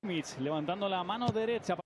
Levantando la mano derecha.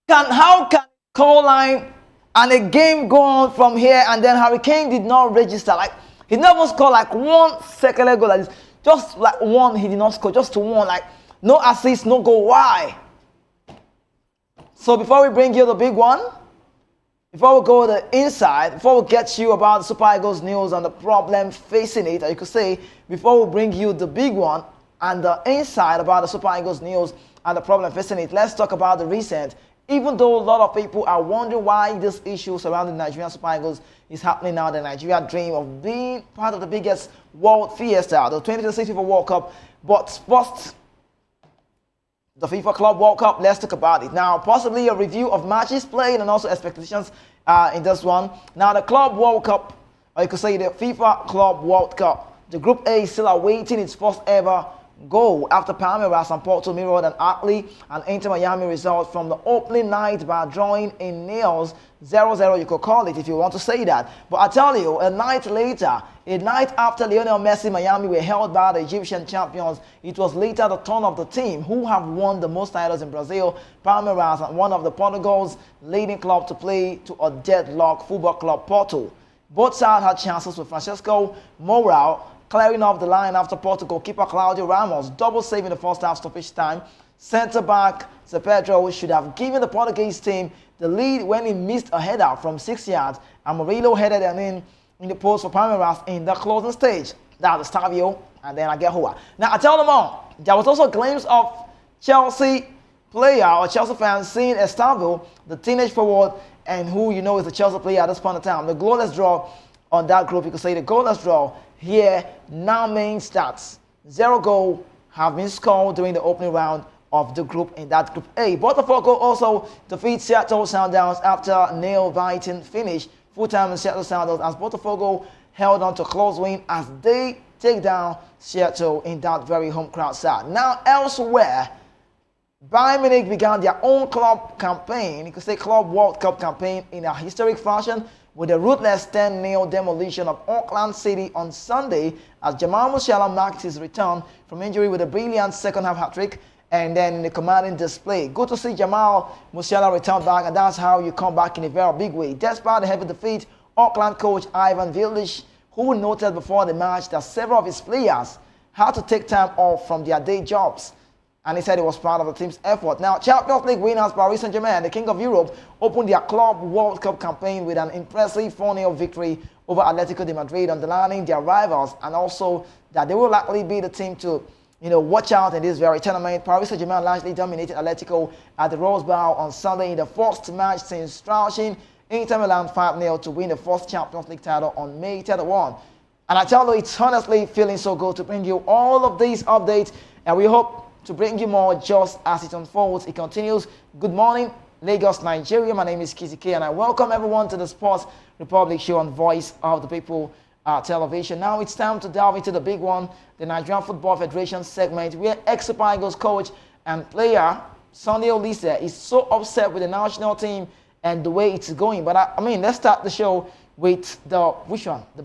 How can call line and a game go on from here, and then Hurricane did not register? Like, he never scored like 1 second ago, like this. Just like one, he did not score, just to one, like no assist, no goal. Why? So before we bring you the big one, before we go to the inside, before we get you about the Super Eagles news and the problem facing it, or you could say, before we bring you the big one and the inside about the Super Eagles news and the problem facing it, let's talk about the recent. Even though a lot of people are wondering why this issue surrounding the Nigerian Super Eagles is happening now, the Nigeria dream of being part of the biggest world fiesta, the 2026 FIFA World Cup. But first, the FIFA Club World Cup, let's talk about it. Now, possibly a review of matches played and also expectations in this one. Now, the Club World Cup, or you could say the FIFA Club World Cup, the Group A is still awaiting its first ever goal after Palmeiras and Porto mirrored an Atleti and Inter Miami result from the opening night by drawing in nails 0-0, you could call it if you want to say that. But I tell you, a night later, a night after Lionel Messi Miami were held by the Egyptian champions, it was later the turn of the team who have won the most titles in Brazil, Palmeiras, and one of the Portugal's leading club to play to a deadlock Football Club Porto. Both sides had chances with Francisco Moura clearing off the line after Portugal keeper Claudio Ramos double saving the first half stoppage time. Centre-back Zé Pedro should have given the Portuguese team the lead when he missed a header from 6 yards, and Murillo headed him in the post for Palmeiras in the closing stage. That was Stavio, and then Aguerroa. Now, I tell them all, there was also a glimpse of Chelsea player or Chelsea fans seeing Estavio, the teenage forward, and who you know is the Chelsea player at this point in time. The goalless draw on that group, you could say the goalless draw here now means that 0 goals have been scored during the opening round of the group in that Group A. Botafogo also defeats Seattle Sounders after a nail-biting finish. Full-time in Seattle Sounders as Botafogo held on to a close win as they take down Seattle in that very home crowd side. Now elsewhere, Bayern Munich began their own club campaign, you could say Club World Cup campaign, in a historic fashion with a ruthless 10-0 demolition of Auckland City on Sunday as Jamal Musiala marked his return from injury with a brilliant second-half hat-trick and then in a commanding display. Good to see Jamal Musiala return back, and that's how you come back in a very big way. Despite the heavy defeat, Auckland coach Ivan Vilic, who noted before the match that several of his players had to take time off from their day jobs, and he said it was part of the team's effort. Now, Champions League winners Paris Saint-Germain, the King of Europe, opened their Club World Cup campaign with an impressive 4-0 victory over Atletico de Madrid, underlining their rivals and also that they will likely be the team to, watch out in this very tournament. Paris Saint-Germain largely dominated Atletico at the Rose Bowl on Sunday in the first match since trouncing Inter Milan 5-0 to win the first Champions League title on May 31. And I tell you, it's honestly feeling so good to bring you all of these updates, and we hope to bring you more just as it unfolds. It continues. Good morning, Lagos, Nigeria. My name is Kizzy K, and I welcome everyone to the Sports Republic show on Voice of the People television. Now it's time to delve into the big one, the Nigerian Football Federation segment, where ex-Super Eagles coach and player Sunday Olise is so upset with the national team and the way it's going. But I mean, let's start the show with the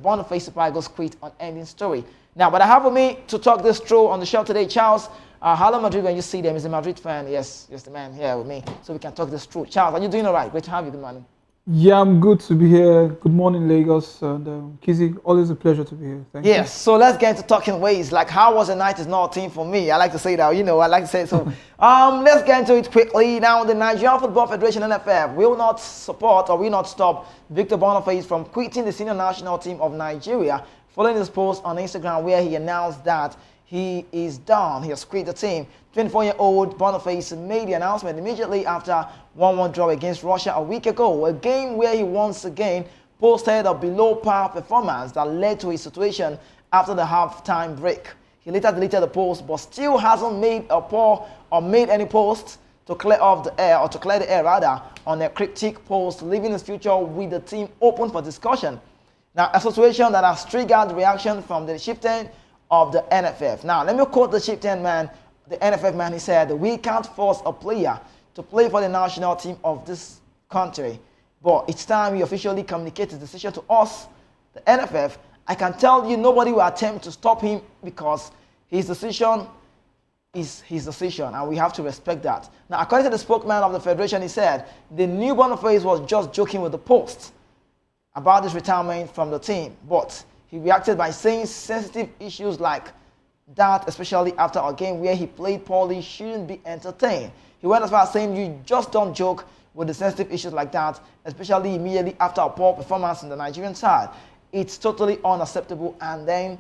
Boniface Super Eagles quit on ending story. Now, but I have with me to talk this through on the show today, Charles. Hello, Madrid, when you see them. He's a Madrid fan. Yes, the man here with me. So we can talk this through. Charles, are you doing all right? Great to have you. Good morning. Yeah, I'm good to be here. Good morning, Lagos. And Kizzy, always a pleasure to be here. Thank you. Yes, so let's get into talking ways. Like, how was the night is not a team for me? I like to say that, I like to say it. So let's get into it quickly. Now, the Nigerian Football Federation, NFF, will not stop Victor Boniface from quitting the senior national team of Nigeria following his post on Instagram where he announced that he is done. He has quit the team. 24-year-old Boniface made the announcement immediately after 1-1 draw against Russia a week ago, a game where he once again posted a below-par performance that led to his situation after the half-time break. He later deleted the post, but still hasn't made any posts to clear the air on a cryptic post, leaving his future with the team open for discussion. Now, a situation that has triggered reaction from the chieftain of the NFF. Now, let me quote the chieftain man, the NFF man. He said, "We can't force a player to play for the national team of this country, but it's time he officially communicates his decision to us, the NFF. I can tell you nobody will attempt to stop him because his decision is his decision, and we have to respect that." Now, according to the spokesman of the federation, he said the new Boniface was just joking with the post about his retirement from the team, but he reacted by saying sensitive issues like that, especially after a game where he played poorly, shouldn't be entertained. He went as far as saying, "You just don't joke with the sensitive issues like that, especially immediately after a poor performance in the Nigerian side. It's totally unacceptable, and then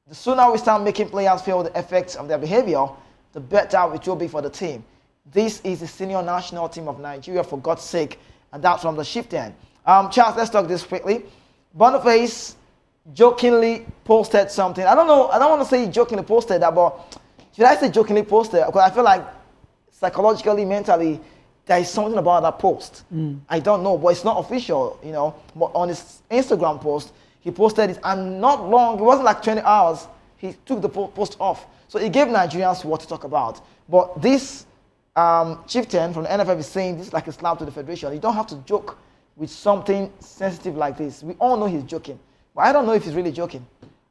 the sooner we start making players feel the effects of their behavior, the better it will be for the team. This is the senior national team of Nigeria, for God's sake," and that's from the chieftain. Charles, let's talk this quickly. Boniface jokingly posted something. I don't want to say he jokingly posted that, but should I say jokingly posted? Because I feel like psychologically, mentally, there is something about that post. I don't know, but it's not official, But on his Instagram post, he posted it, and not long, it wasn't like 20 hours, he took the post off. So he gave Nigerians what to talk about. But this chieftain from the NFF is saying this is like a slap to the federation. You don't have to joke with something sensitive like this. We all know he's joking, but I don't know if he's really joking.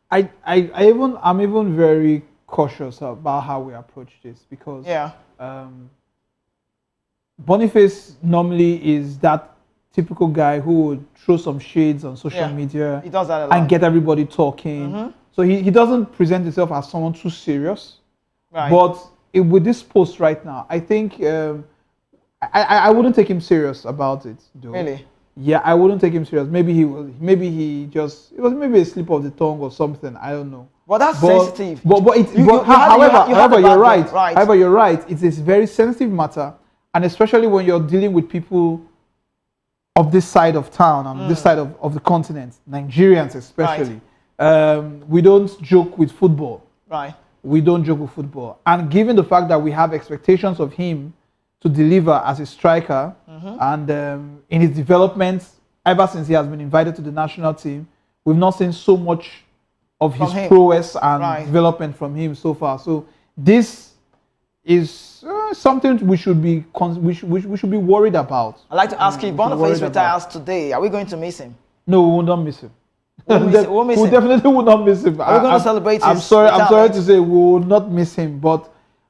I'm even very cautious about how we approach this because Boniface normally is that typical guy who would throw some shades on social media. He does that a lot. And get everybody talking. So he doesn't present himself as someone too serious. Right. But with this post right now, I think I wouldn't take him serious about it, though. Really? Yeah, I wouldn't take him serious. Maybe it was maybe a slip of the tongue or something. I don't know. Well, that's sensitive. However, you're right. However, you're right. It's a very sensitive matter, and especially when you're dealing with people of this side of town and this side of the continent, Nigerians especially. We don't joke with football. Right. We don't joke with football, and given the fact that we have expectations of him to deliver as a striker, and in his development, ever since he has been invited to the national team, we've not seen so much of his prowess and development from him so far. So this is something we should be worried about. I'd like to ask you, if Boniface retires today, are we going to miss him? No, we will not miss him. We definitely will not miss him. Are we going to celebrate his I'm sorry to say we will not miss him, but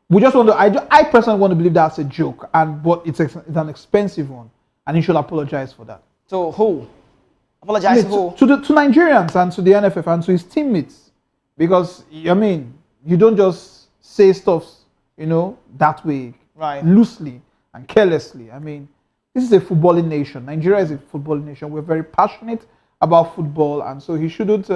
we just want to. I personally want to believe that's a joke, but it's an expensive one, and he should apologize for that. To who? Apologize to who? To Nigerians and to the NFF and to his teammates, because I mean, you don't just say stuff, that way, loosely and carelessly. I mean, this is a footballing nation. Nigeria is a footballing nation. We're very passionate about football, and so he shouldn't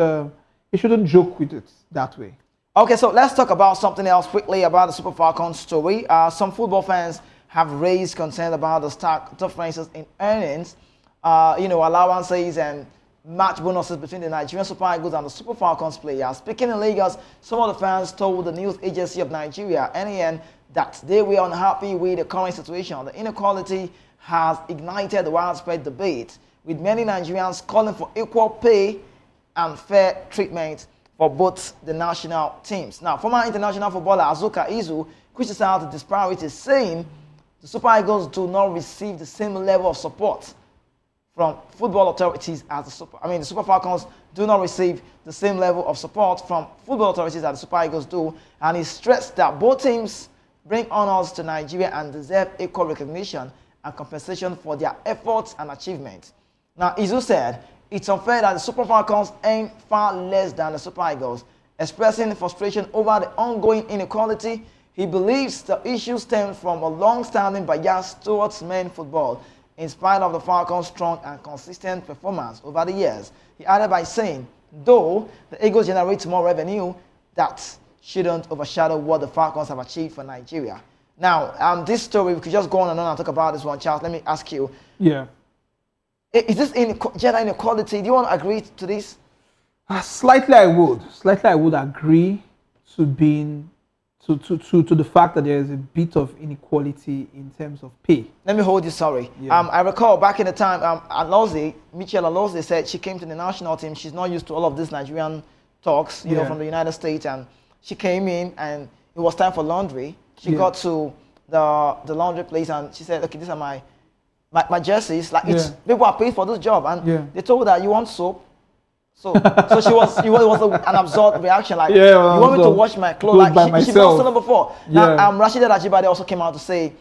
joke with it that way. Okay, so let's talk about something else quickly about the Super Falcons story. Some football fans have raised concern about the stark differences in earnings, allowances and match bonuses between the Nigerian Super Eagles and the Super Falcons players. Speaking in Lagos, some of the fans told the news agency of Nigeria, NAN, that they were unhappy with the current situation. The inequality has ignited the widespread debate, with many Nigerians calling for equal pay and fair treatment for both the national teams. Now, former international footballer Azuka Izu criticized the disparities, saying the Super Eagles do not receive the same level of support from football authorities as the Super Falcons do not receive the same level of support from football authorities as the Super Eagles do, and he stressed that both teams bring honors to Nigeria and deserve equal recognition and compensation for their efforts and achievements. Now, Izu said it's unfair that the Super Falcons earn far less than the Super Eagles. Expressing frustration over the ongoing inequality, he believes the issue stems from a long-standing bias towards men's football, in spite of the Falcons' strong and consistent performance over the years. He added by saying, though the Eagles generate more revenue, that shouldn't overshadow what the Falcons have achieved for Nigeria. Now, this story, we could just go on and talk about this one. Charles, let me ask you. Yeah. Is this gender inequality? Do you want to agree to this? Slightly, I would. Slightly, I would agree to the fact that there is a bit of inequality in terms of pay. Let me hold you, sorry. Yeah. I recall back in the time, Michelle Alozie said she came to the national team. She's not used to all of these Nigerian talks, you know, from the United States, and she came in and it was time for laundry. She got to the laundry place and she said, okay, these are my jerseys. Like, it's people are paid for this job, and they told her, you want soap? So it was an absurd reaction. Like, you want me to wash my clothes? Like, she's not done it before. Now, Rashida Rajibade also came out to say,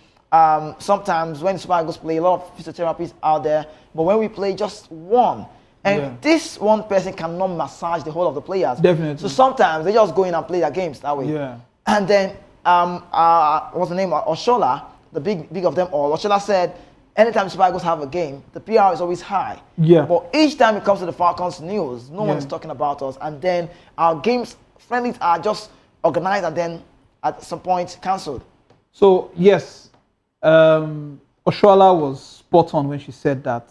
sometimes when Super Eagles play, a lot of physiotherapists out there, but when we play just one, and this one person cannot massage the whole of the players. Definitely. So sometimes they just go in and play their games that way. Yeah. And then, what's the name? Oshola, the big of them all. Oshola said, anytime Super Eagles have a game, the PR is always high. Yeah. But each time it comes to the Falcons news, no one's talking about us. And then our games, friendlies are just organized and then at some point cancelled. So, yes, Oshola was spot on when she said that.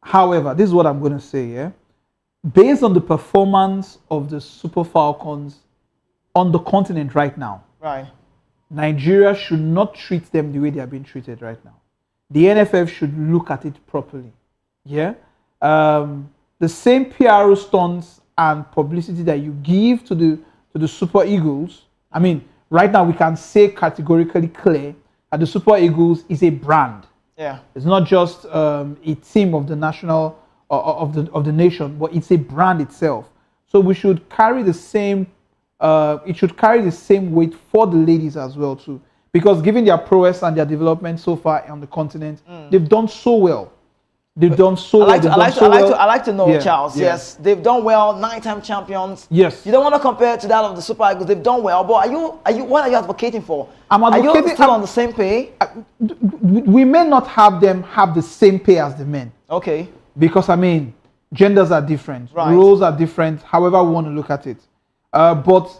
However, this is what I'm going to say, yeah? Based on the performance of the Super Falcons on the continent right now, Nigeria should not treat them the way they are being treated right now. The NFF should look at it properly. Yeah, the same PR stunts and publicity that you give to the Super Eagles. I mean, right now we can say categorically clear that the Super Eagles is a brand. Yeah, it's not just a team of the national of the nation, but it's a brand itself. So we should carry the same. It should carry the same weight for the ladies as well too. Because given their prowess and their development so far on the continent, they've done so well. They've done so well. I like to know, Charles. Yes, they've done well. 9-time champions. Yes. You don't want to compare to that of the Super Eagles. They've done well. But what are you advocating for? Are you still on the same pay? We may not have them have the same pay as the men. Okay. Because I mean, genders are different, roles are different. However, we want to look at it, but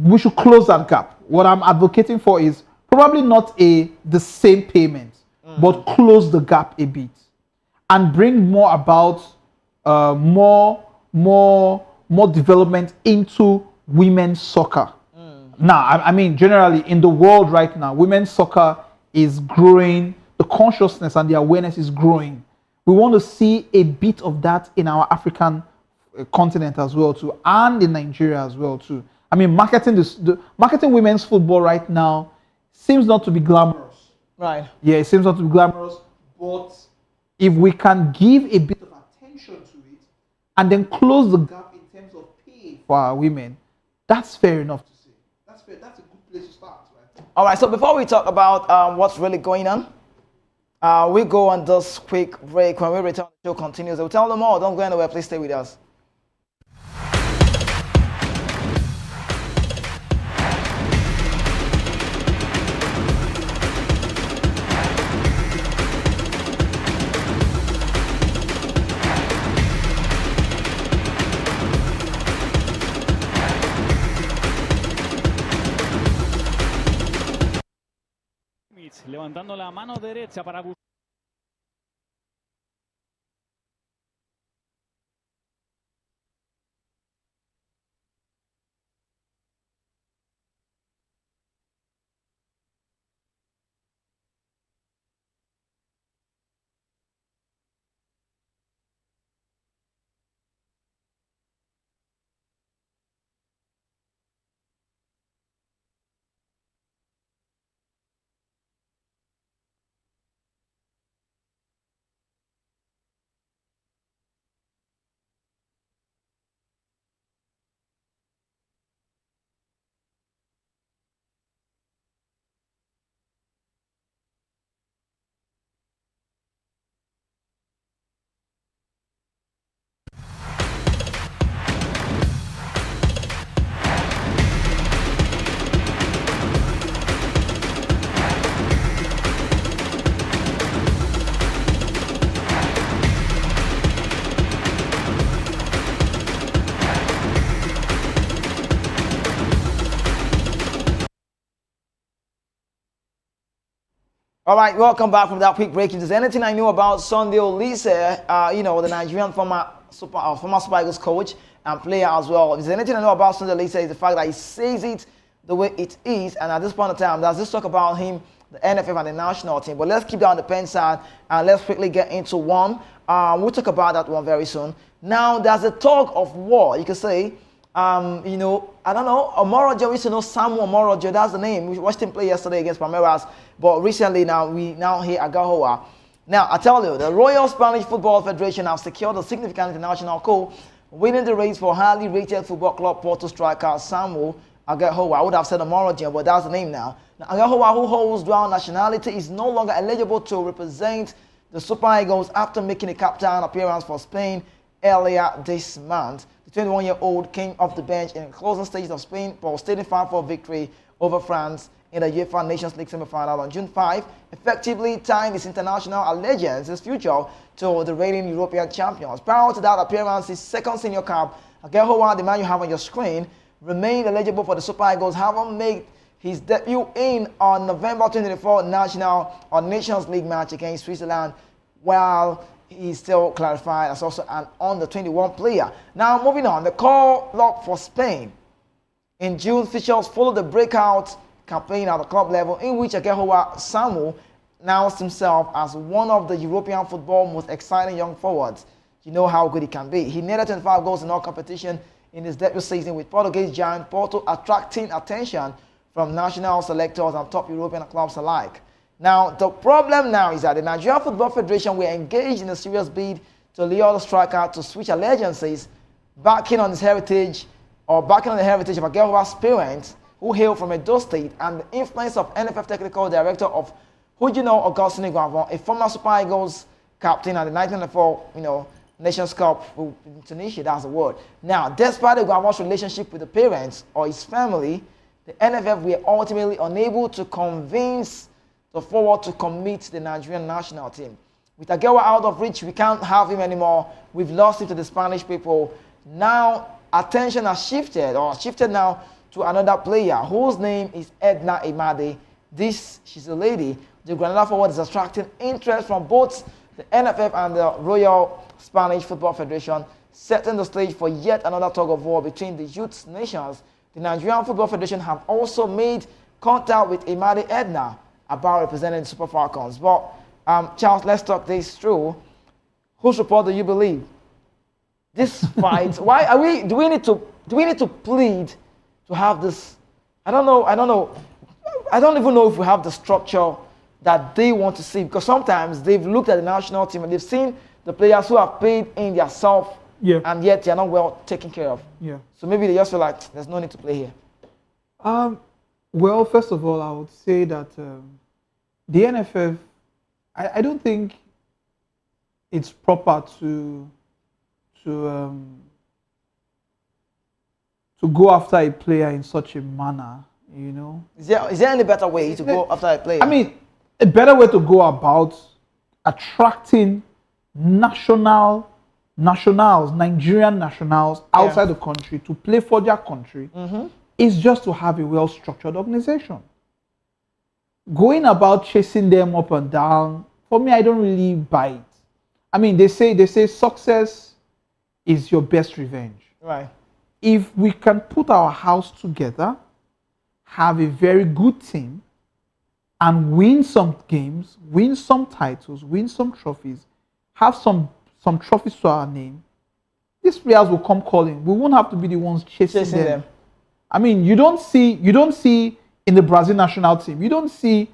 we should close that gap. What I'm advocating for is probably not the same payment, but close the gap a bit and bring more about more development into women's soccer. Now, I mean, generally in the world right now, women's soccer is growing. The consciousness and the awareness is growing. We want to see a bit of that in our African continent as well too, and in Nigeria as well too. I mean, marketing women's football right now seems not to be glamorous. Right. Yeah, it seems not to be glamorous, but if we can give a bit of attention to it and then close the gap in terms of pay for our women, that's fair enough to say. That's fair. That's a good place to start, right? All right, so before we talk about what's really going on, we go on this quick break. When we return, the show continues. We'll tell them all. Don't go anywhere. Please stay with us. Levantando la mano derecha para buscar. All right, welcome back from that quick break. If there's anything I know about Sunday Olise, the Nigerian former Super Eagles coach and player as well. If there's anything I know about Sunday Olise, is the fact that he says it the way it is. And at this point in time, let's just talk about him, the NFF and the national team. But let's keep that on the pen side and let's quickly get into one. We'll talk about that one very soon. Now, there's a tug of war, you could say. I don't know, Omorojo, we used to know Samuel Omorojo, that's the name. We watched him play yesterday against Palmeiras, but recently we now hear Agahoa. Now, I tell you, the Royal Spanish Football Federation have secured a significant international coup, winning the race for highly rated football club Porto striker Samuel Agahoa. I would have said Omorojo, but that's the name now. Now, Agahoa, who holds dual nationality, is no longer eligible to represent the Super Eagles after making a captain appearance for Spain earlier this month. The 21-year-old came off the bench in the closing stages of Spain for stating 5-4 victory over France in the UEFA Nations League semi-final on June 5, effectively tying his international allegiance, his future, to the reigning European champions. Prior to that appearance, his second senior cap, Agahoa, the man you have on your screen, remained eligible for the Super Eagles, having made his debut in on November 2024 Nations League match against Switzerland, while he's still clarified as also an under-21 player. Now, moving on, the call lock for Spain in June features followed the breakout campaign at the club level in which Agahoa Samuel announced himself as one of the European football's most exciting young forwards. You know how good he can be. He netted 25 goals in all competition in his debut season with Portuguese giant Porto, attracting attention from national selectors and top European clubs alike. Now, the problem now is that the Nigerian Football Federation were engaged in a serious bid to lure the striker to switch allegiances, backing on the heritage of Agahoa's parents, who hail from Edo State, and the influence of NFF Technical Director of Hujino Augustine Guavon, a former Super Eagles captain at the 1994, Nations Cup in Tunisia, that's the word. Now, despite the Guavon's relationship with the parents or his family, the NFF were ultimately unable to convince the forward to commit to the Nigerian national team. With Agahoa out of reach, we can't have him anymore. We've lost him to the Spanish people. Now, attention has shifted now to another player whose name is Edna Imade. She's a lady. The Granada forward is attracting interest from both the NFF and the Royal Spanish Football Federation, setting the stage for yet another tug of war between the youth nations. The Nigerian Football Federation have also made contact with Imade Edna about representing the Super Falcons. But Charles, let's talk this through. Whose report do you believe? This fight. Do we need to plead to have this? I don't know. I don't even know if we have the structure that they want to see, because sometimes they've looked at the national team and they've seen the players who have paid in their self, and yet they're not well taken care of. Yeah. So maybe they just feel like there's no need to play here. Well, first of all, I would say that the NFF, I don't think it's proper to go after a player in such a manner, Is there any better way to go after a player? I mean, a better way to go about attracting Nigerian nationals outside the country to play for their country is just to have a well-structured organization. Going about chasing them up and down, for me, I don't really buy it. I mean, they say success is your best revenge. Right. If we can put our house together, have a very good team, and win some games, win some titles, win some trophies, have some trophies to our name, these players will come calling. We won't have to be the ones chasing them. I mean, you don't see in the Brazil national team, you don't see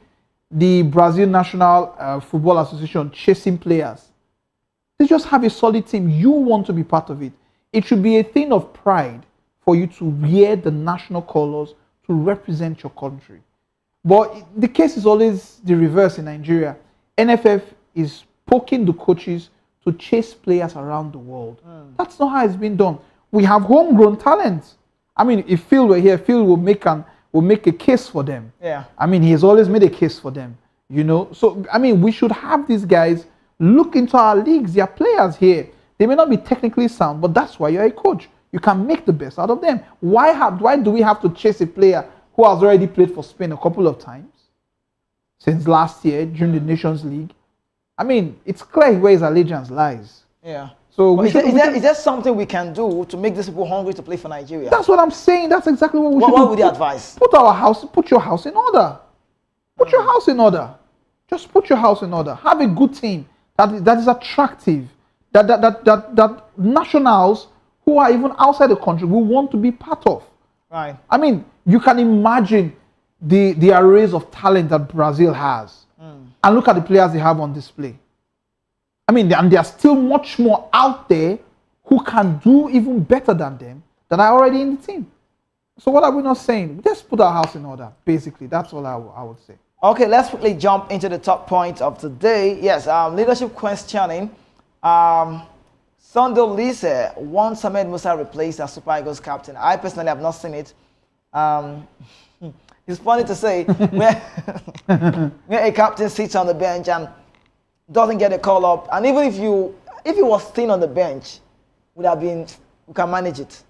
the Brazil National Football Association chasing players. They just have a solid team. You want to be part of it. It should be a thing of pride for you to wear the national colors to represent your country. But the case is always the reverse in Nigeria. NFF is poking the coaches to chase players around the world. That's not how it's been done. We have homegrown talents. I mean, if Phil were here, Phil will make a case for them. Yeah. I mean, he has always made a case for them. So I mean, we should have these guys look into our leagues. They are players here. They may not be technically sound, but that's why you're a coach. You can make the best out of them. Why do we have to chase a player who has already played for Spain a couple of times? since last year during the Nations League. I mean, it's clear where his allegiance lies. Yeah. So But is there something we can do to make these people hungry to play for Nigeria? That's what I'm saying. That's exactly what we should do. What would you advise? Put your house in order. Put your house in order. Just put your house in order. Have a good team that is attractive. That nationals who are even outside the country will want to be part of. Right. I mean, you can imagine the arrays of talent that Brazil has. And look at the players they have on display. I mean, and there are still much more out there who can do even better than them that are already in the team. So what are we not saying? Just put our house in order, basically. That's all I would say. Okay, let's quickly jump into the top point of the day. Yes, leadership questioning. Sondo Lise wants Ahmed Musa replaced as Super Eagles captain. I personally have not seen it. It's funny to say where a captain sits on the bench and doesn't get a call up, and even if he was staying on the bench, would have been, we can manage it.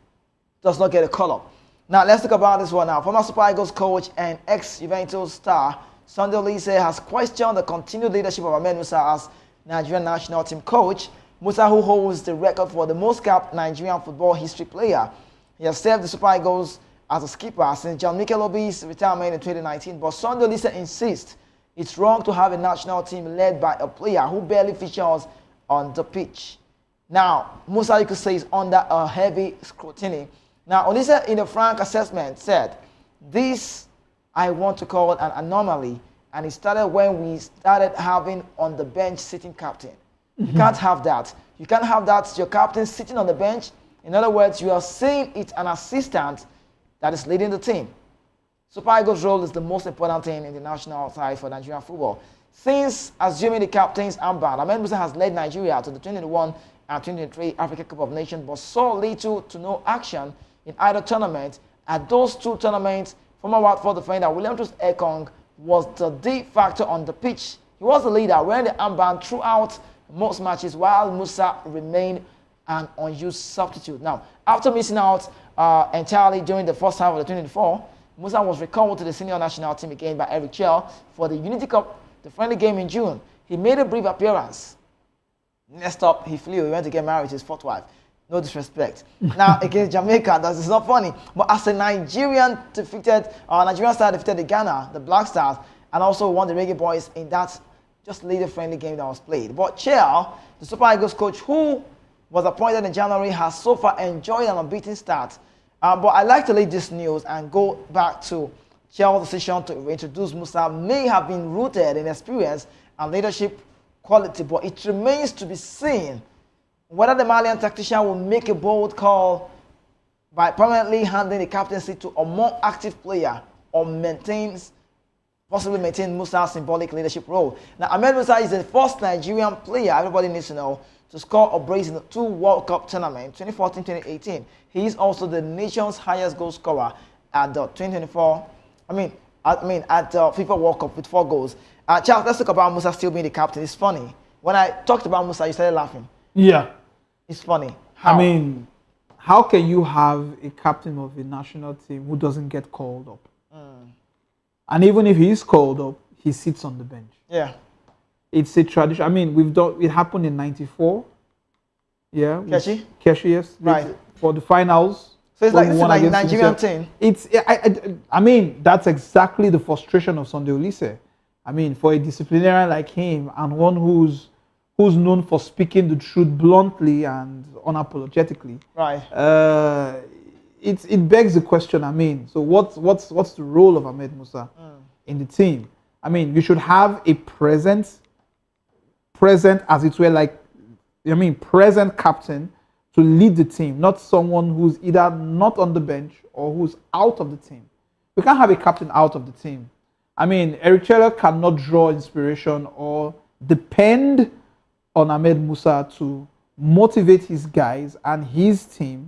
Does not get a call up. Now let's talk about this one now. Former Super Eagles coach and ex-Juventus star Sondo Lise has questioned the continued leadership of Ahmed Musa as Nigerian national team coach. Musa, who holds the record for the most capped Nigerian football history player, he has served the Super Eagles as a skipper since John Mikel Obi's retirement in 2019. But Sondo Lise insists it's wrong to have a national team led by a player who barely features on the pitch. Now, Musa, you could say, is under a heavy scrutiny. Now, Olise, in a frank assessment, said, "This I want to call an anomaly, and it started when we started having on the bench sitting captain. You can't have that. You can't have that, your captain sitting on the bench. In other words, you are saying it's an assistant that is leading the team. Super Eagles' role is the most important thing in the national side for Nigerian football. Since assuming the captain's armband, Ahmed Musa has led Nigeria to the 2021 and 2023 Africa Cup of Nations, but saw little to no action in either tournament. At those two tournaments, former Watford defender William Troost Ekong was the de facto on the pitch. He was the leader, wearing the armband throughout most matches, while Musa remained an unused substitute. Now, after missing out entirely during the first half of the 2024, Musa was recalled to the senior national team again by Eric Chell for the Unity Cup, the friendly game in June. He made a brief appearance. Next up, he flew. He went to get married to his fourth wife. No disrespect. Now, against Jamaica, that is not funny. But as a Nigerian side defeated the Ghana, the Black Stars, and also won the Reggae Boys in that just little friendly game that was played. But Chell, the Super Eagles coach who was appointed in January, has so far enjoyed an unbeaten start. But I'd like to leave this news and go back to Chell's decision to introduce Musa may have been rooted in experience and leadership quality, but it remains to be seen whether the Malian tactician will make a bold call by permanently handing the captaincy to a more active player or possibly maintain Musa's symbolic leadership role. Now, Ahmed Musa is the first Nigerian player, everybody needs to know, to score a brace in the two World Cup tournaments, 2014-2018. He is also the nation's highest goal scorer at the 2024, at the FIFA World Cup with 4 goals. Charles, let's talk about Musa still being the captain. It's funny. When I talked about Musa, you started laughing. Yeah. It's funny. How? I mean, how can you have a captain of a national team who doesn't get called up? And even if he is called up, he sits on the bench. Yeah. It's a tradition. I mean, it happened in '94. Yeah. Keshi? Keshi, yes. Right. For the finals. So it's like a Nigerian team. I mean, that's exactly the frustration of Sunday Olise. I mean, for a disciplinarian like him and one who's known for speaking the truth bluntly and unapologetically. Right. It begs the question. I mean, so what's the role of Ahmed Musa in the team? I mean, you should have a present as it were, present captain to lead the team, not someone who's either not on the bench or who's out of the team. We can't have a captain out of the team. I mean, Eric Chella cannot draw inspiration or depend on Ahmed Musa to motivate his guys and his teams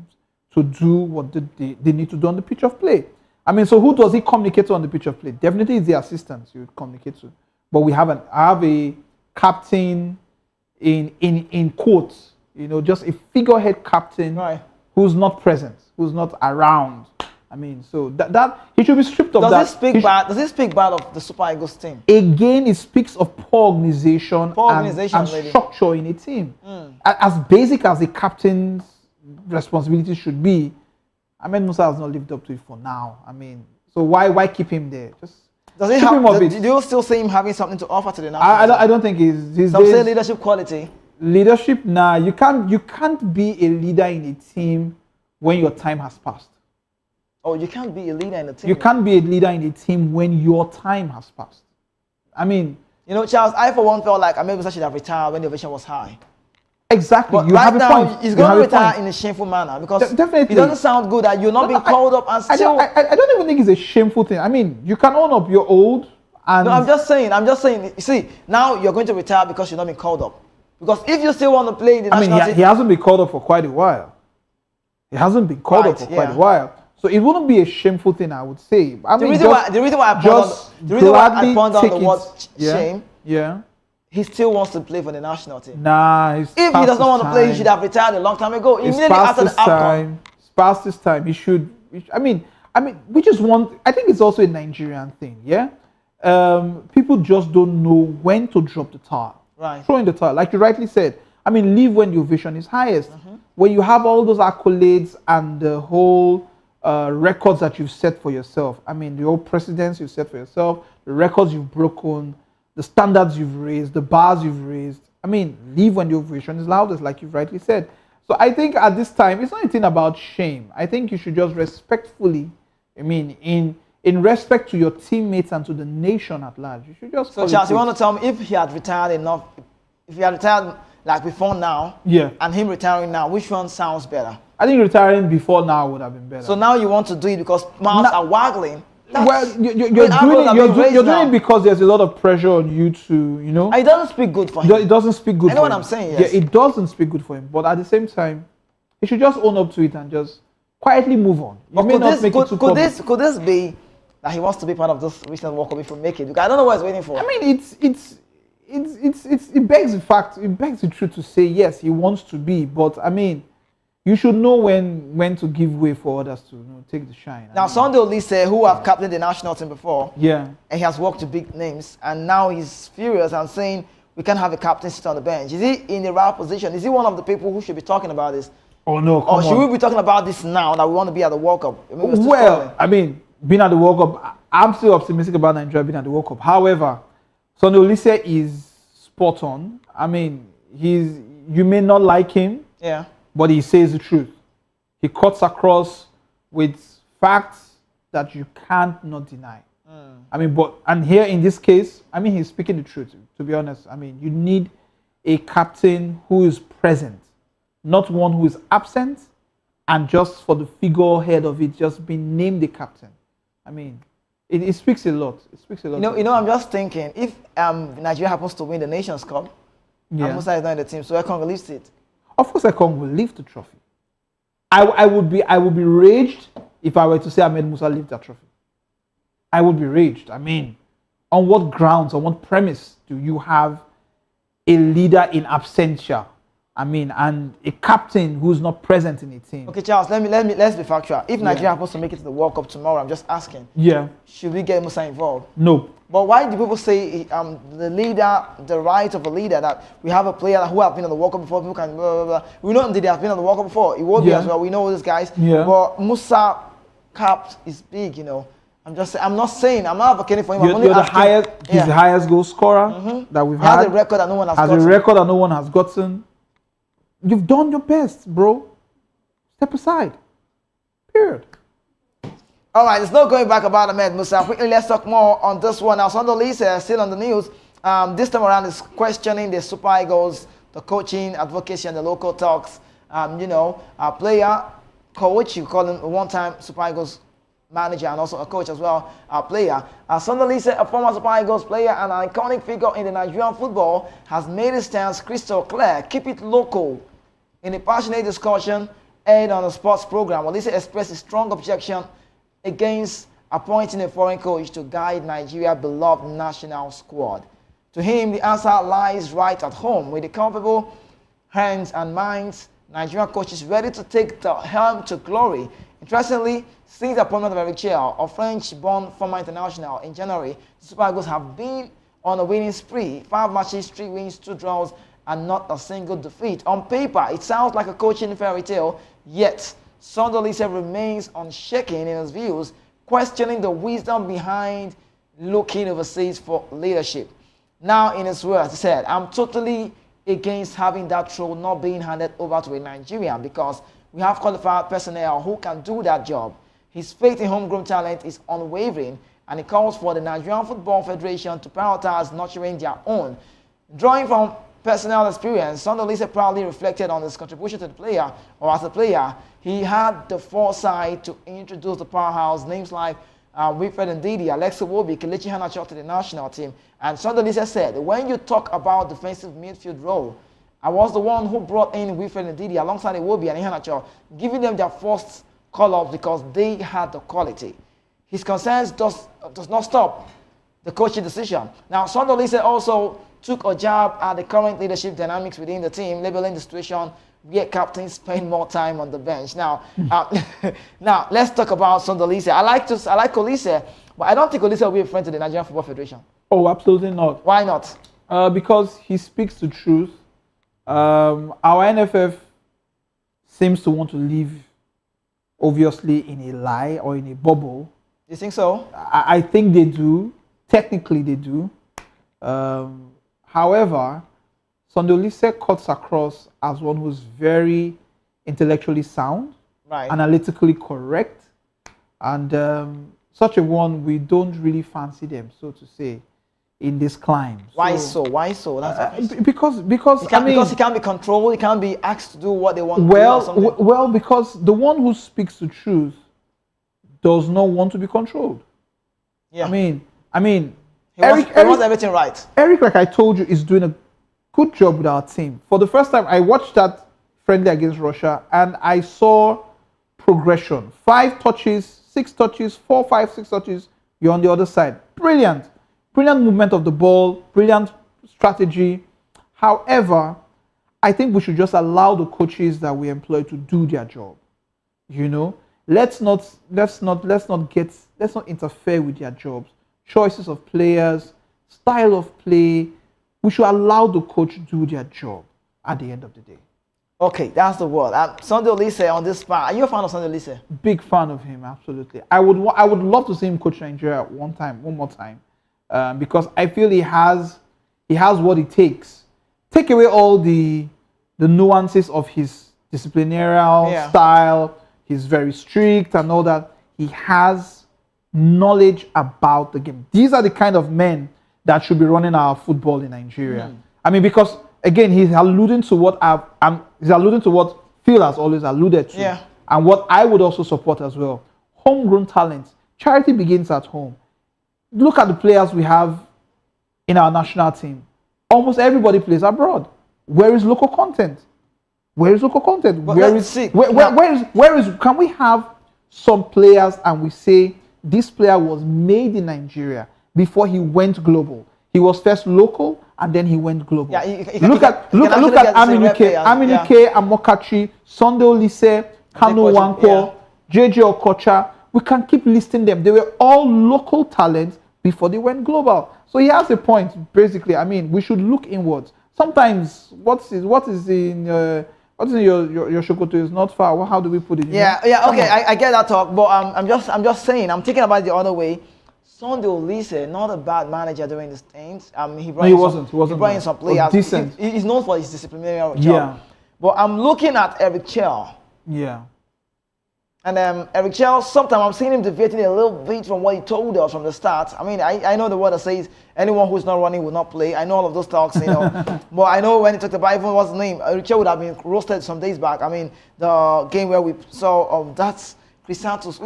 to do what they need to do on the pitch of play. I mean, so who does he communicate to on the pitch of play? Definitely it's the assistants you would communicate to. But I have a captain in quotes, just a figurehead captain, right, who's not present, who's not around. I mean, so that he should be stripped of that. Does it speak bad of the Super Eagles team? Again, it speaks of poor organization, and really. structure in a team. As basic as the captain's responsibility should be, Ahmed Musa has not lived up to it for now. I mean, so why keep him there? Just do you still see him having something to offer to the national? I don't think he's some say leadership quality. Leadership, nah. You can't be a leader in a team when your time has passed. Oh, you can't be a leader in a team. You can't be a leader in a team when your time has passed. I mean, you know, Charles, I for one felt like Ahmed Musa should have retired when the ovation was high. Exactly. But right now, he's going to retire in a shameful manner because definitely. It doesn't sound good that you're not being called up and still. I don't even think it's a shameful thing. I mean, you can own up you're old. And no, I'm just saying. You see, now you're going to retire because you're not being called up. Because if you still want to play in the national team, he hasn't been called up for quite a while. He hasn't been called up for quite a while. So it wouldn't be a shameful thing, I would say. The reason why I point out the word shame, he still wants to play for the national team. Nah, if he does not want to play, he should have retired a long time ago. Immediately after the outcome. It's past this time. He should. I mean, we just want. I think it's also a Nigerian thing. Yeah, people just don't know when to drop the towel. Right. Throw in the towel, like you rightly said. I mean, leave when your vision is highest. When you have all those accolades and the whole records that you've set for yourself. I mean, the whole precedents you've set for yourself, the records you've broken, the standards you've raised, the bars you've raised. I mean, leave when your vision is loudest, like you've rightly said. So I think at this time, it's not anything about shame. I think you should just respectfully, in respect to your teammates and to the nation at large, you should just. So, Charles, you want to tell me if he had retired enough, if he had retired like before now, and him retiring now, which one sounds better? I think retiring before now would have been better. So now you want to do it because mouths are waggling. Well, you're doing it because there's a lot of pressure on you to, It doesn't speak good for him. It doesn't speak good for him. I know what I'm saying, yes. Yeah, it doesn't speak good for him. But at the same time, he should just own up to it and just quietly move on. Could this be that he wants to be part of this recent World Cup if we make it? Because I don't know what he's waiting for. I mean, it begs the fact, it begs the truth to say yes, he wants to be, but I mean, you should know when to give way for others to take the shine. Now, Sunday Olise, who have captained the national team before, and he has worked with big names, and now he's furious and saying we can't have a captain sit on the bench. Is he in the right position? Is he one of the people who should be talking about this? Oh no! Or should we be talking about this now that we want to be at the World Cup? Well, I mean, being at the World Cup, I'm still optimistic about Nigeria being at the World Cup. However, Sunday Olise is spot on. I mean, you may not like him. Yeah. But he says the truth. He cuts across with facts that you can't not deny. I mean, and here in this case, I mean, he's speaking the truth, to be honest. I mean, you need a captain who is present, not one who is absent, and just for the figurehead of it, just being named the captain. I mean, it speaks a lot. It speaks a lot. I'm just thinking, if Nigeria happens to win the Nations Cup, and Musa is not in the team, so Ekong released it. Of course, Ekong will lift the trophy. I would be raged if I were to say Ahmed Musa lift that trophy. I would be raged. I mean, on what grounds, on what premise do you have a leader in absentia? I mean, and a captain who's not present in a team. Okay, Charles, let's be factual. If Nigeria happens to make it to the World Cup tomorrow, I'm just asking. Yeah. Should we get Musa involved? No. But why do people say the leader, the right of a leader, that we have a player who have been on the World Cup before, people can blah, blah, blah. We know they have been on the World Cup before. It will be as well. We know these guys. Yeah. But Musa cap is big, I'm just saying, I'm not advocating for him. He's the highest goal scorer that we've had. Has a record that no one has gotten. Has a record that no one has gotten. You've done your best, bro. Step aside. Period. All right, there's no going back about Ahmed Musa. Quickly, let's talk more on this one. Now, Sunday Olise still on the news. This time around is questioning the Super Eagles, the coaching, advocacy, and the local talks. A player, coach, you call him a one-time Super Eagles manager and also a coach as well, a player. Sunday Olise, a former Super Eagles player and an iconic figure in the Nigerian football, has made his stance crystal clear. Keep it local. In a passionate discussion aired on a sports program, Olise expressed a strong objection against appointing a foreign coach to guide Nigeria's beloved national squad. To him, the answer lies right at home. With the capable hands and minds, Nigerian coaches ready to take the helm to glory Interestingly, since the appointment of Eric Chell, a French-born former international, in January, the Super Eagles have been on a winning spree. 5 matches, 3 wins, 2 draws, and not a single defeat. On paper, it sounds like a coaching fairy tale, yet Sondolise remains unshaken in his views, questioning the wisdom behind looking overseas for leadership. Now, in his words, he said, "I'm totally against having that role not being handed over to a Nigerian because we have qualified personnel who can do that job. His faith in homegrown talent is unwavering, and he calls for the Nigerian Football Federation to prioritize nurturing their own." Drawing from personal experience, Sondolise proudly reflected on his contribution to the player, or as a player, he had the foresight to introduce the powerhouse names like Wilfred Ndidi, Alex Iwobi, Kelechi Iheanacho to the national team. And Sondolise said, "When you talk about defensive midfield role, I was the one who brought in Wilfred Ndidi alongside Iwobi and Iheanacho, giving them their first call-ups because they had the quality." His concerns does not stop the coaching decision. Now, Sondolise also took a jab at the current leadership dynamics within the team, labeling the situation where captains spend more time on the bench. Now, now let's talk about Sondolise. I like Olise, but I don't think Olise will be a friend to the Nigerian Football Federation. Oh, absolutely not. Why not? Because he speaks the truth. Our NFF seems to want to live, obviously, in a lie or in a bubble. You think so? I think they do. Technically, they do. However, Sondolise cuts across as one who's very intellectually sound, right, analytically correct, and such a one we don't really fancy them, so to say, in this climb. Why so? Why so? That's because he can't be controlled. He can't be asked to do what they want to do. Well, because the one who speaks the truth does not want to be controlled. Yeah. I mean, he wants everything right. Eric, like I told you, is doing a good job with our team. For the first time, I watched that friendly against Russia, and I saw progression. 5 touches, 6 touches, 4, 5, 6 touches. You're on the other side. Brilliant. Brilliant movement of the ball. Brilliant strategy. However, I think we should just allow the coaches that we employ to do their job. You know, let's not interfere with their jobs. Choices of players, style of play. We should allow the coach to do their job at the end of the day. Okay, that's the word. Sondolise on this part. Are you a fan of Sondolise? Big fan of him, absolutely. I would love to see him coach Nigeria one more time, because I feel he has what it takes. Take away all the nuances of his disciplinary style. He's very strict and all that. He has knowledge about the game. These are the kind of men that should be running our football in Nigeria. I mean, because again, he's alluding to what Phil has always alluded to, and what I would also support as well. Homegrown talent. Charity begins at home. Look at the players we have in our national team. Almost everybody plays abroad. Where is local content? Where is local content? Can we have some players and we say this player was made in Nigeria before he went global? He was first local and then he went global. Yeah, look at Aminuke, Amokachi, Sondolise, Kanu Wankwo, JJ Okocha. We can keep listing them. They were all local talents before they went global. So he has a point, basically. I mean, we should look inwards. Sometimes what is in your shokoto is not far. Well, how do we put it? Okay, I get that talk, but I'm just saying, I'm thinking about it the other way. Sondolise, not a bad manager during the stint. He wasn't brought in some players. Decent. He's known for his disciplinary job. But I'm looking at Eric Chell. Yeah. And Eric Chell, sometimes I'm seeing him deviating a little bit from what he told us from the start. I mean, I know the word that says anyone who's not running will not play. I know all of those talks, you know. But I know when he talked about even what's the name, Eric Chell would have been roasted some days back. I mean, the game where we saw that's Chris Santos,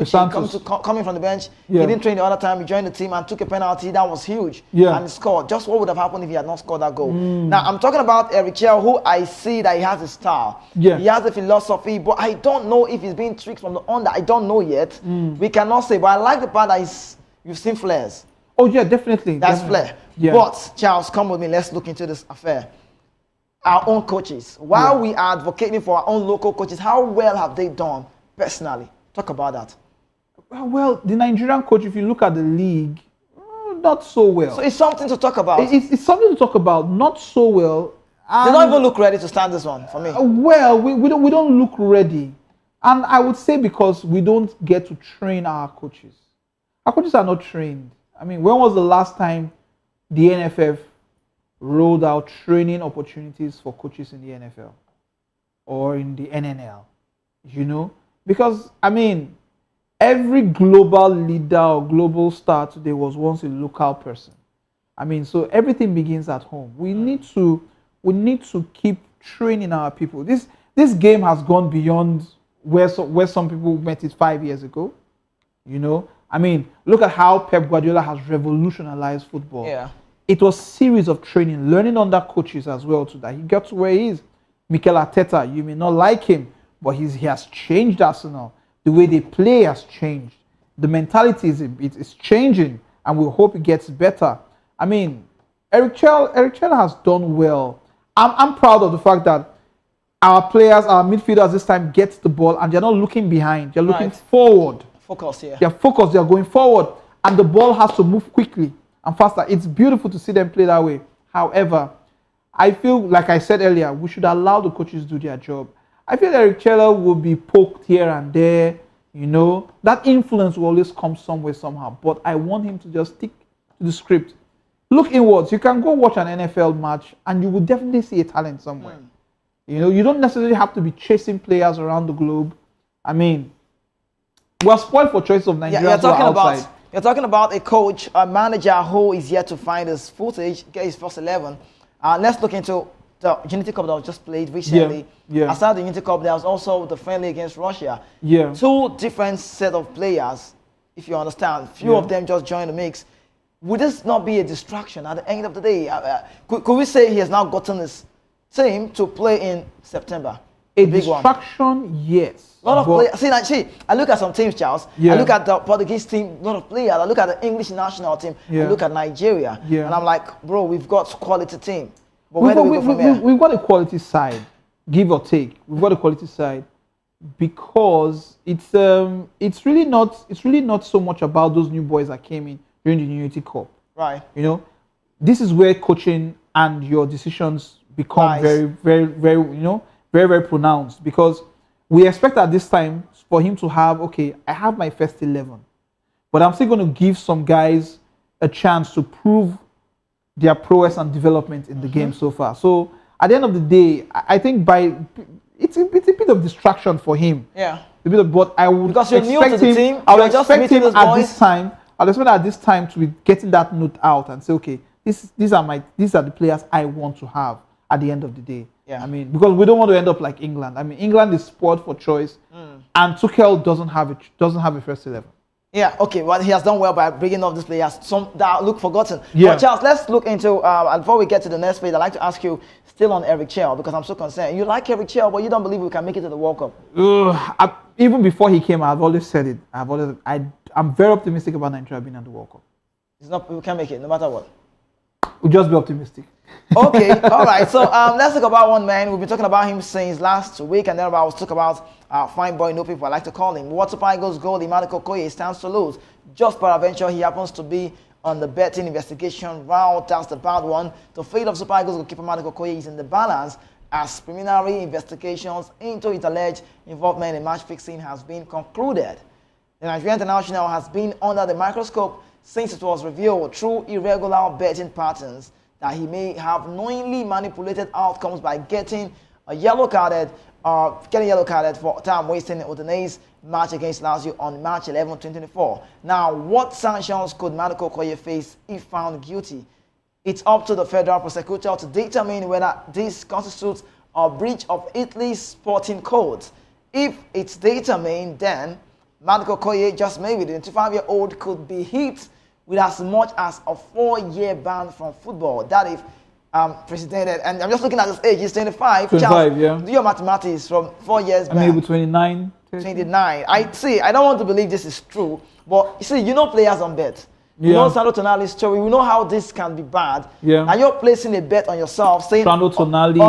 coming from the bench. He didn't train the other time. He joined the team and took a penalty. That was huge. And he scored. Just what would have happened if he had not scored that goal? Now, I'm talking about Eric Chell, who I see that he has a style. He has a philosophy, but I don't know if he's being tricked from the under. I don't know yet. We cannot say, but I like the part that you've seen flares. Oh, yeah, definitely. That's flair. But, Charles, come with me. Let's look into this affair. Our own coaches. While we are advocating for our own local coaches, how well have they done personally Talk about that. Well, the Nigerian coach, if you look at the league, not so well. So it's something to talk about. It's something to talk about, not so well. They don't even look ready to start this one for me. Well, we don't look ready. And I would say because we don't get to train our coaches. Our coaches are not trained. I mean, when was the last time the NFF rolled out training opportunities for coaches in the NFL or in the NNL? You know? Because, I mean, every global leader or global star today was once a local person. I mean, so everything begins at home. We need to keep training our people. This game has gone beyond where some people met it 5 years ago. You know, I mean, look at how Pep Guardiola has revolutionized football. Yeah. It was series of training, learning under coaches as well to that he got to where he is. Mikel Arteta, you may not like him, but he has changed Arsenal. The way they play has changed. The mentality is changing, and we hope it gets better. I mean, Eric Chell has done well. I'm proud of the fact that our players, our midfielders this time get the ball and they're not looking behind. They're looking forward. Focus, yeah. They're focused. They're going forward, and the ball has to move quickly and faster. It's beautiful to see them play that way. However, I feel, like I said earlier, we should allow the coaches do their job. I feel Eric Chella will be poked here and there. You know, that influence will always come somewhere, somehow. But I want him to just stick to the script. Look inwards. You can go watch an NFL match and you will definitely see a talent somewhere. You know, you don't necessarily have to be chasing players around the globe. I mean, we're spoiled for choice of Nigerians who are outside. You're talking about a coach, a manager who is yet to find his footage, get his first 11. Let's look into the Unity Cup that was just played recently. Yeah. Aside the Unity Cup, there was also the friendly against Russia. Yeah. Two different set of players, if you understand. Few of them just joined the mix. Would this not be a distraction at the end of the day? Could we say he has now gotten his team to play in September? A distraction, yes. A lot of players. See, I look at some teams, Charles. I look at the Portuguese team, a lot of players. I look at the English national team. I look at Nigeria. And I'm like, bro, we've got quality team. But where do we go from here? We've got a quality side, give or take. We've got a quality side because it's really not so much about those new boys that came in during the Unity Cup. Right. You know, this is where coaching and your decisions become very pronounced, because we expect at this time for him to have, okay, I have my first 11, but I'm still going to give some guys a chance to prove their prowess and development in the game so far. So at the end of the day, I think it's a bit of distraction for him. Yeah. A bit of, but I would because you're new to the team. I would expect him at this time to be getting that note out and say, okay, these are the players I want to have at the end of the day. Yeah. I mean, because we don't want to end up like England. I mean, England is spoiled for choice, and Tuchel doesn't have a first 11. Yeah, okay. Well, he has done well by bringing up these players, some that look forgotten. Yeah. But Charles, let's look into, and before we get to the next page, I'd like to ask you, still on Eric Chell, because I'm so concerned. You like Eric Chell, but you don't believe we can make it to the World Cup. Even before he came, I've always said it. I'm very optimistic about Nigeria being at the World Cup. We can make it, no matter what. We'll just be optimistic. Okay, all right. So let's talk about one man. We've been talking about him since last week, and then I was talking about fine boy, no people I like to call him. What Super Eagles goal, Emmanuel Kokoye stands to lose. Just peradventure, he happens to be on the betting investigation route. That's the bad one. The fate of Super Eagles goalkeeper Emmanuel Kokoye is in the balance as preliminary investigations into his alleged involvement in match fixing has been concluded. The Nigerian international has been under the microscope since it was revealed through irregular betting patterns that he may have knowingly manipulated outcomes by getting yellow carded for time wasting in Udinese's match against Lazio on March 11, 2024. Now, what sanctions could Emmanuel Kokoye face if found guilty? It's up to the federal prosecutor to determine whether this constitutes a breach of Italy's sporting codes. If it's determined, then Emmanuel Kokoye, just maybe the 25-year-old, could be hit with as much as a 4-year ban from football. That if precedented, and I'm just looking at his age, he's 25. 25, Charles, yeah. do your mathematics from 4 years back. Maybe 29. 29. I don't want to believe this is true, but you see, players on bet. You know Sandro Tonali's story. We know how this can be bad. Yeah. And you're placing a bet on yourself, saying Sandro Tonali,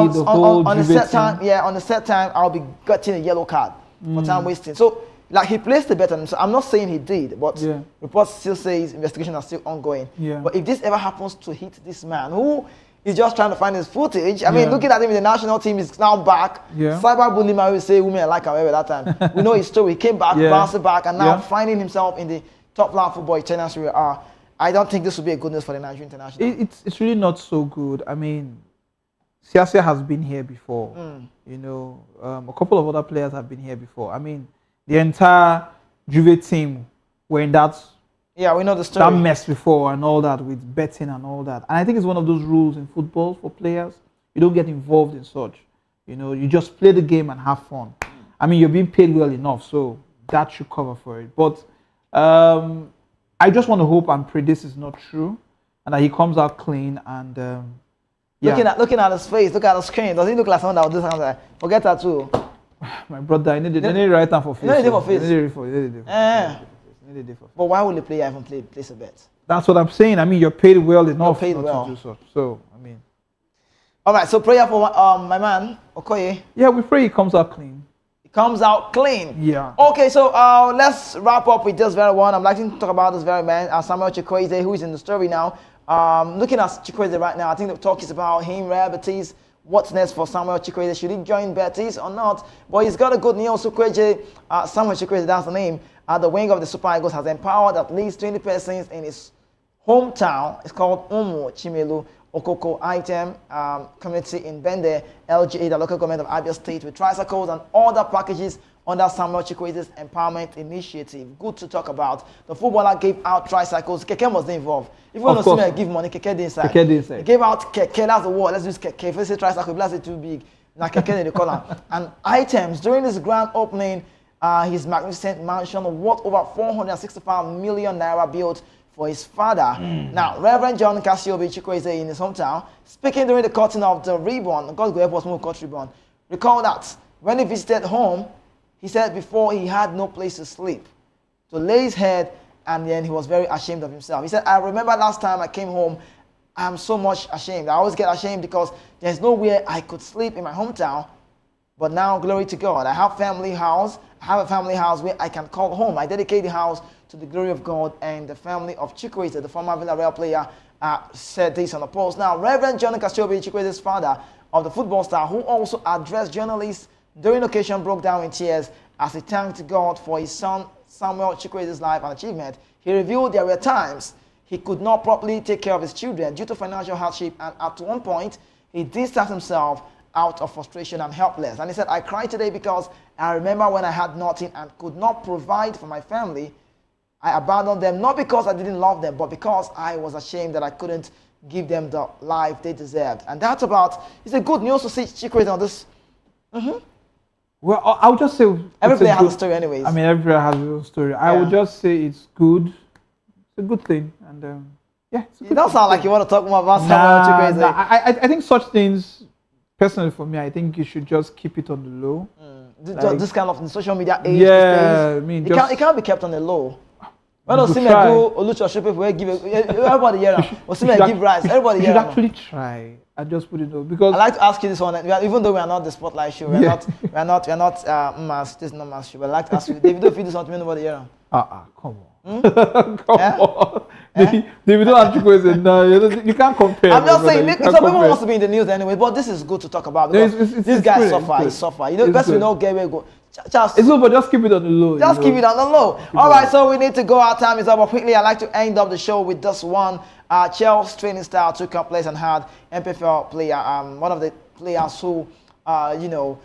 on a set time, I'll be getting a yellow card for time wasting. So like he placed the bet on him. So I'm not saying he did, but Yeah. reports still says investigations are still ongoing. Yeah. But if this ever happens to hit this man, who is just trying to find his footage, I mean, Yeah. looking at him in the national team, he's now back. Yeah. Cyberbullying, I will say, women like however that time. We know his story. He came back, Yeah. bounced back, and now Yeah. finding himself in the top line football Italian Serie A. I don't think this would be a good news for the Nigerian international. It's really not so good. I mean, Siasia has been here before. You know, a couple of other players have been here before. I mean, the entire Juve team were in that Yeah, we know the story. mess before and all that with betting and all that. And I think it's one of those rules in football for players. You don't get involved in such. You know, you just play the game and have fun. I mean, you're being paid well enough, so that should cover for it. But I just want to hope and pray this is not true and that he comes out clean and yeah. Looking at his face, look at the screen. Does he look like someone that would do something like, forget that too? My brother, I need to write down for face. You need it for face. I need it for face. But why would the player even place a bet? That's what I'm saying. I mean, you're paid well enough paid not well. to do such. So, I mean. All right, so prayer for my man, Okoye. Yeah, we pray he comes out clean. He comes out clean. Yeah. Okay, so let's wrap up with this very one. I'm liking to talk about this very man, Samuel Chukwueze, who is in the story now. Looking at Chukwueze right now, I think the talk is about him, Real Betis. What's next for Samuel Chukwueze? Should he join Betis or not? But he's got a good news. Samuel Chukwueze, that's the name. The wing of the Super Eagles has empowered at least 20 persons in his hometown. It's called Umu Chimelu Okoko Item Community in Bende, LGA, the local government of Abia State, with tricycles and other packages under Samuel Chukwueze's empowerment initiative. Good to talk about. The footballer gave out tricycles. Keke was involved. If you want to see me give money, Keke did inside. Keke did inside. He gave out Keke, that's the word. Let's use Keke. If you say tricycle, that's it too big. Now Keke they call him. And items during this grand opening, his magnificent mansion worth over 465 million naira built for his father. Now, Reverend John Cassiobi Chukwueze in his hometown, speaking during the cutting of the ribbon, God go help us move cut ribbon. Recall that when he visited home, he said before he had no place to sleep, to lay his head, and then he was very ashamed of himself. He said, I remember last time I came home, I'm so much ashamed. I always get ashamed because there's nowhere I could sleep in my hometown. But now, glory to God, I have a family house where I can call home. I dedicate the house to the glory of God, and the family of Chukwueze, the former Villarreal player, said this on the post. Now, Reverend John Cassiobi, Chukwueze's father of the football star, who also addressed journalists during the occasion, broke down in tears as he thanked God for his son Samuel Chukwueze's life and achievement. He revealed there were times he could not properly take care of his children due to financial hardship, and at one point, he distanced himself out of frustration and helpless. And he said, I cried today because I remember when I had nothing and could not provide for my family. I abandoned them, not because I didn't love them, but because I was ashamed that I couldn't give them the life they deserved. And that's about, it's a good news to see Chukwueze on this. Well, I would just say Every player has good a story anyways. I mean, every player has his own story. I would just say it's good. It's a good thing, and yeah. It's a You good don't thing. sound like you want to talk more about Samuel Chukwueze. I think such things, personally for me, I think you should just keep it on the low. This kind of social media age. Yeah, these days, I mean, it can't be kept on the low. When You Osimhen try. do Oluchoship, we give everybody here. Osimhen should give rice. Everybody You here. should actually try and just put it on, because I like to ask you this one. Even though we are not the spotlight show, we are Yeah. not mass. This is not mass show. But I like to ask you, David, if you do something, nobody here. come on, come on. David and Chukwueze, no, you can't compare. I'm just my saying, brother. You some can't people compare. wants to be in the news anyway, but this is good to talk about No, because it's this guy good, suffer. it's He good. suffer. You know, It's best we good. know get where go. Just It's good, but just keep it on the low. Just you keep know. it on the low. All right, so we need to go. Our time is up. But quickly, I'd like to end up the show with this one. Chelsea's training style took up place and had MPFL player, one of the players who, who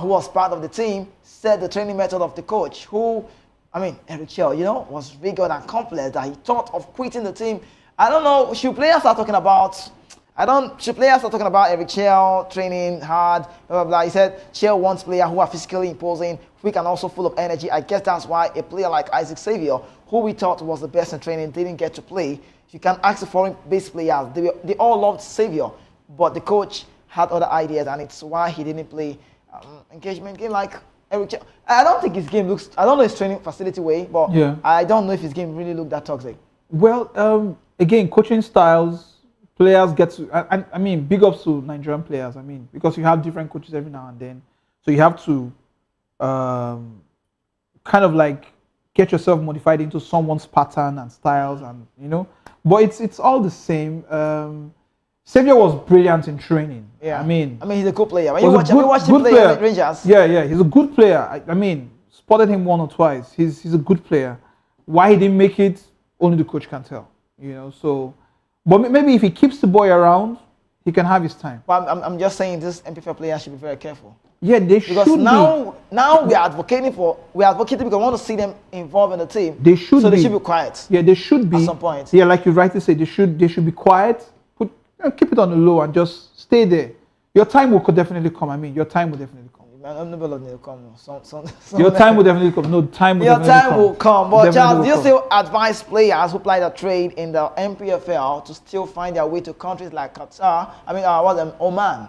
was part of the team, said the training method of the coach, Eric Chell, was rigid and complex, that he thought of quitting the team. I don't know, should players start talking about Eric Chell training hard, blah, blah, blah. He said Chell wants players who are physically imposing, quick and also full of energy. I guess that's why a player like Isaac Xavier, who we thought was the best in training, didn't get to play. You can ask the foreign-based players. They all loved Xavier, but the coach had other ideas, and it's why he didn't play engagement game like Eric Chell. I don't think his game looks, I don't know his training facility way, but Yeah. I don't know if his game really looked that toxic. Well, again, coaching styles, players get to, I mean, big ups to Nigerian players, because you have different coaches every now and then. So you have to kind of like get yourself modified into someone's pattern and styles, and but it's all the same. Xavier was brilliant in training. Yeah. I mean he's a good player. When you watch him play at Rangers. Yeah, he's a good player. I mean, spotted him one or twice. He's a good player. Why he didn't make it, only the coach can tell. So, but maybe if he keeps the boy around, he can have his time. But I'm just saying this MPFL player should be very careful. Yeah, they should be. Because now we are advocating because we want to see them involved in the team. They should be quiet. Yeah, they should be. At some point. Yeah, like you rightly say, they should be quiet. Keep it on the low and just stay there. Your time will definitely come. I mean, your time will definitely come. Your time will definitely come. No, time will definitely come. Your time will come. But Charles, do you still advise players who play the trade in the MPFL to still find their way to countries like Qatar? I mean, Oman,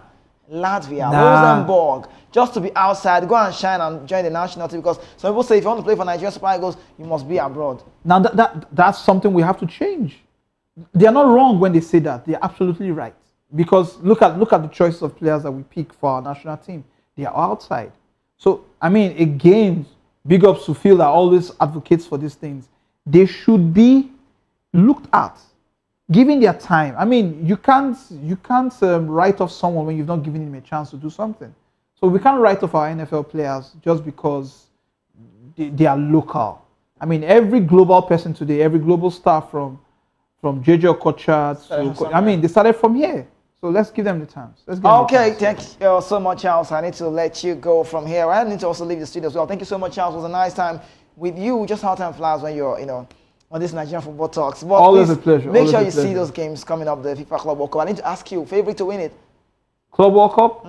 Latvia, Luxembourg, just to be outside, go and shine and join the national team? Because some people say if you want to play for Nigeria Super Eagles, you must be abroad. Now that's something we have to change. They are not wrong when they say that. They are absolutely right. Because look at the choices of players that we pick for our national team. They are outside. So, I mean, again, big ups to Phil that always advocates for these things. They should be looked at, given their time. I mean, you can't write off someone when you've not given him a chance to do something. So we can't write off our NFL players just because they are local. I mean, every global person today, every global star from JJ Okocha to, they started from here. So let's give them the chance. Okay, thank you so much, Charles. I need to let you go from here. I need to also leave the studio as well. Thank you so much, Charles. It was a nice time with you. Just how time flies when you're, on this Nigerian football talks. But always a pleasure. Make sure you see those games coming up, the FIFA Club World Cup. I need to ask you, favorite to win it? Club World Cup?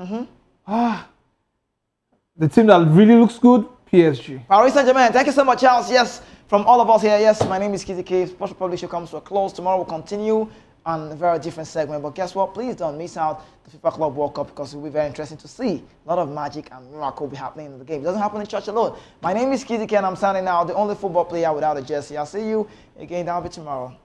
The team that really looks good, PSG. Paris Saint-Germain. Thank you so much, Charles. Yes, from all of us here. Yes, my name is Kizzy K. Sports Republic show comes to a close. Tomorrow we'll continue on a very different segment. But guess what? Please don't miss out the FIFA Club World Cup because it will be very interesting to see. A lot of magic and miracle will be happening in the game. It doesn't happen in church alone. My name is Kizzy K and I'm signing out, the only football player without a jersey. I'll see you again. That'll be tomorrow.